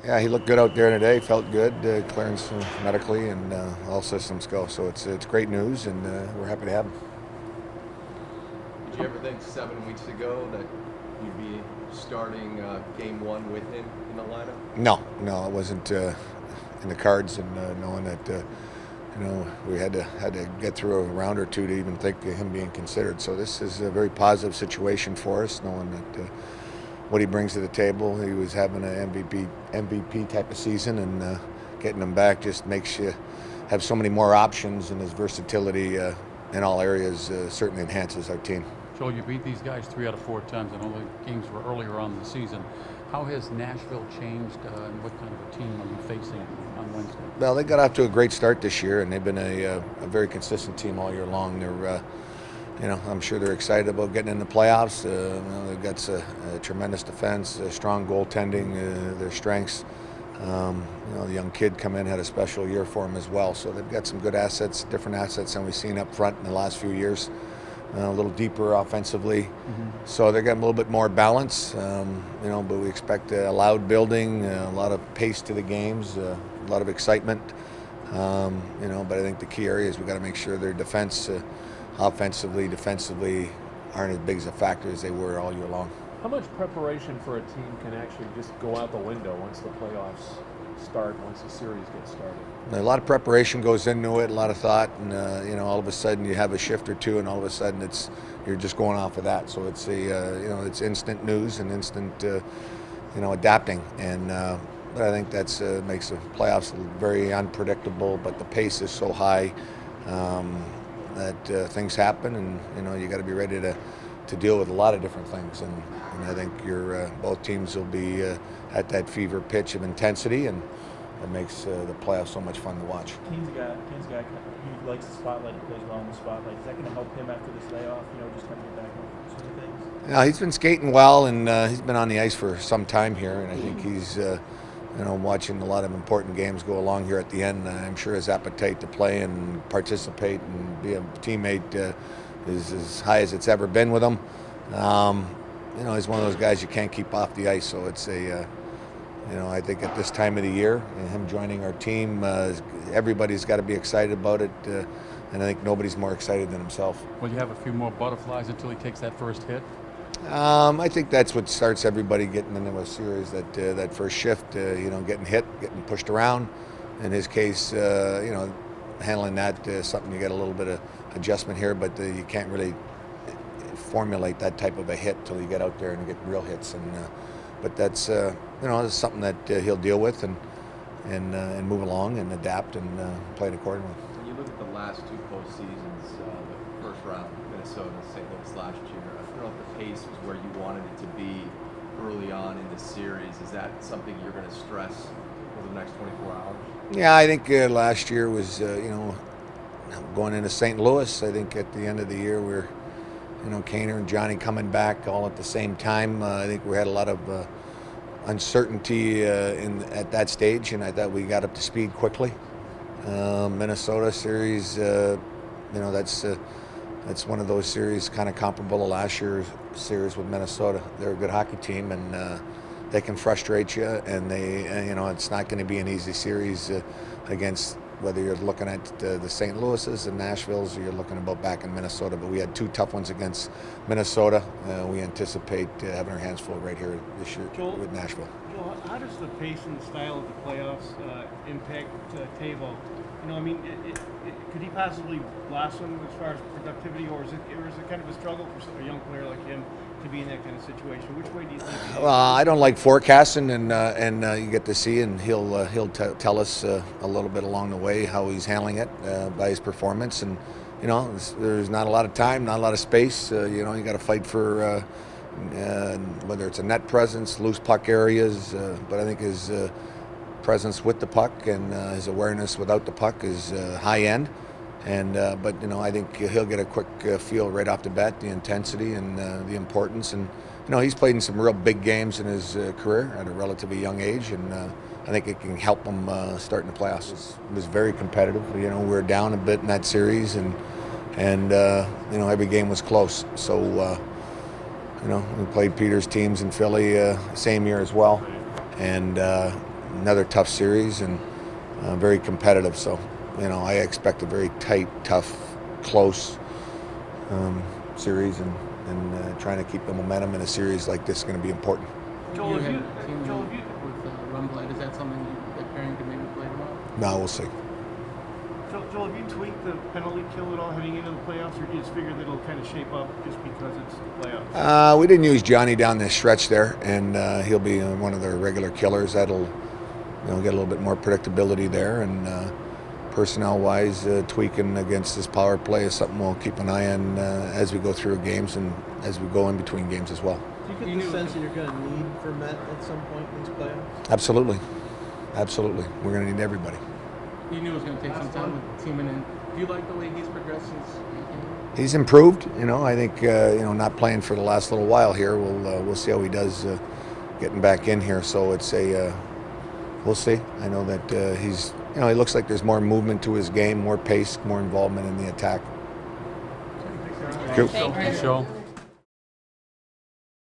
Yeah, he looked good out there today. Felt good, clearance medically, and all systems go. So it's great news, and we're happy to have him. Did you ever think 7 weeks ago that you'd be starting game one with him in the lineup? No, it wasn't in the cards, and knowing that we had to get through a round or two to even think of him being considered. So this is a very positive situation for us, knowing that what he brings to the table. He was having an MVP type of season, and getting him back just makes you have so many more options, and his versatility in all areas certainly enhances our team. Joel, you beat these guys 3 out of 4 times. I know the games were earlier on in the season. How has Nashville changed, and what kind of a team are you facing on Wednesday? Well, they got off to a great start this year, and they've been a very consistent team all year long. They're I'm sure they're excited about getting in the playoffs. They've got a tremendous defense, strong goaltending, their strengths. The young kid come in, had a special year for him as well. So they've got some good assets, different assets than we've seen up front in the last few years. A little deeper offensively. Mm-hmm. So they're getting a little bit more balance, but we expect a loud building, a lot of pace to the games, a lot of excitement. But I think the key area is we've got to make sure their defense, offensively, defensively, aren't as big as a factor as they were all year long. How much preparation for a team can actually just go out the window once the playoffs start, once the series gets started? A lot of preparation goes into it, a lot of thought, and all of a sudden you have a shift or two, and all of a sudden you're just going off of that. So it's it's instant news and instant adapting, and but I think that's makes the playoffs very unpredictable. But the pace is so high that things happen, and you got to be ready to deal with a lot of different things. And I think both teams will be at that fever pitch of intensity, and it makes the playoffs so much fun to watch. Kane's a guy, he likes the spotlight, he plays well in the spotlight. Is that going to help him after this layoff, just kind of get back on some things? Yeah, he's been skating well, and he's been on the ice for some time here, and I think he's watching a lot of important games go along here at the end. I'm sure his appetite to play and participate and be a teammate is as high as it's ever been with him. He's one of those guys you can't keep off the ice, so it's I think at this time of the year, and him joining our team, everybody's got to be excited about it, and I think nobody's more excited than himself. Will you have a few more butterflies until he takes that first hit? I think that's what starts everybody getting into a series, that first shift, getting hit, getting pushed around. In his case, handling that, something you get a little bit of adjustment here, but you can't really formulate that type of a hit till you get out there and get real hits. But that's it's something that he'll deal with and move along and adapt and play it accordingly. When you look at the last two postseasons, the first round, Minnesota, St. Louis last year, I don't know if the pace was where you wanted it to be early on in the series. Is that something you're going to stress over the next 24 hours? Yeah, I think last year was, going into St. Louis. I think at the end of the year we're, Kane and Johnny coming back all at the same time. I think we had a lot of uncertainty at that stage, and I thought we got up to speed quickly. Minnesota series, that's one of those series kind of comparable to last year's series with Minnesota. They're a good hockey team, and they can frustrate you, and it's not going to be an easy series against whether you're looking at the St. Louis's and Nashville's, or you're looking about back in Minnesota. But we had two tough ones against Minnesota. We anticipate having our hands full right here this year with Nashville. Joel, how does the pace and the style of the playoffs impact Tavo? Could he possibly blossom as far as productivity, or is it kind of a struggle for a young player like him to be in that kind of situation? Which way do you think? Well, I don't like forecasting, and you get to see, and he'll tell us a little bit along the way how he's handling it by his performance. And there's not a lot of time, not a lot of space. You got to fight for whether it's a net presence, loose puck areas. But I think his presence with the puck and his awareness without the puck is high end. But I think he'll get a quick feel right off the bat, the intensity and the importance. And he's played in some real big games in his career at a relatively young age, and I think it can help him start in the playoffs. It was very competitive. We were down a bit in that series, and every game was close. So we played Peter's teams in Philly same year as well, and another tough series and very competitive. So, I expect a very tight, tough, close series, and trying to keep the momentum in a series like this is going to be important. Joel, You if had you, a team Joel, if you, with Rumblette. Is that something that pairing could maybe play tomorrow? Now we'll see. Joel, have you tweaked the penalty kill at all heading into the playoffs, or do you just figure that it'll kind of shape up just because it's the playoffs? We didn't use Johnny down this stretch there, and he'll be one of their regular killers. That'll get a little bit more predictability there, and personnel-wise, tweaking against this power play is something we'll keep an eye on as we go through games and as we go in between games as well. Do you get the sense that you're going to need Vermette at some point in these playoffs? Absolutely. We're going to need everybody. You knew it was going to take some time with the team, and do you like the way he's progressed since? He's improved. I think not playing for the last little while here. We'll see how he does getting back in here. So it's we'll see. I know that he's he looks like there's more movement to his game, more pace, more involvement in the attack. Thank you. Show.